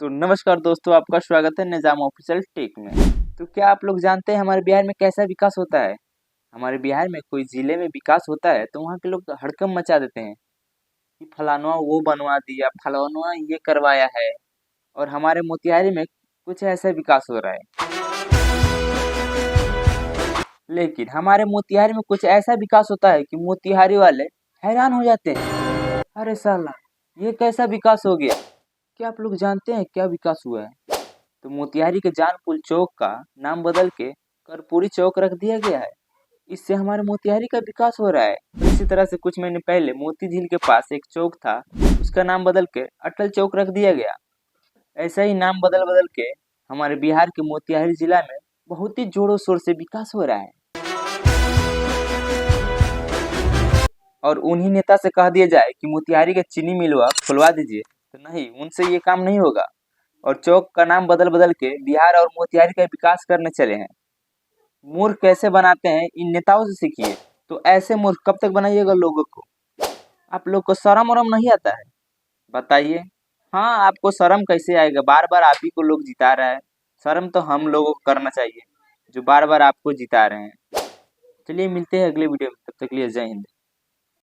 तो नमस्कार दोस्तों, आपका स्वागत है निजाम ऑफिशियल टेक में। तो क्या आप लोग जानते हैं हमारे बिहार में कैसा विकास होता है? हमारे बिहार में कोई जिले में विकास होता है तो वहाँ के लोग हड़कंप मचा देते हैं कि फलाना वो बनवा दिया, फलाना ये करवाया है। और हमारे मोतिहारी में कुछ ऐसा विकास हो रहा है, लेकिन हमारे मोतिहारी में कुछ ऐसा विकास होता है कि मोतिहारी वाले हैरान हो जाते हैं। अरे साला, ये कैसा विकास हो गया? क्या आप लोग जानते हैं क्या विकास हुआ है? तो मोतिहारी के जानपुल चौक का नाम बदल के कर्पूरी चौक रख दिया गया है। इससे हमारे मोतिहारी का विकास हो रहा है। इसी तरह से कुछ महीने पहले मोती झील के पास एक चौक था, उसका नाम बदल के अटल चौक रख दिया गया। ऐसा ही नाम बदल बदल के हमारे बिहार के मोतिहारी जिला में बहुत ही जोरों शोर से विकास हो रहा है। और उन्हीं नेता से कह दिया जाए कि मोतिहारी के चीनी मिलवा खुलवा दीजिए, तो नहीं, उनसे ये काम नहीं होगा। और चौक का नाम बदल बदल के बिहार और मोतिहारी का विकास करने चले हैं। मूर्ख कैसे बनाते हैं इन नेताओं से सीखिए। तो ऐसे मूर्ख कब तक बनाइएगा लोगों को? आप लोग को शर्म वरम नहीं आता है? बताइए। हाँ, आपको शर्म कैसे आएगा? बार बार आप ही को लोग जिता रहा है। शर्म तो हम लोगों को करना चाहिए जो बार बार आपको जिता रहे हैं। चलिए मिलते हैं अगले वीडियो में, तब तक के लिए जय हिंद।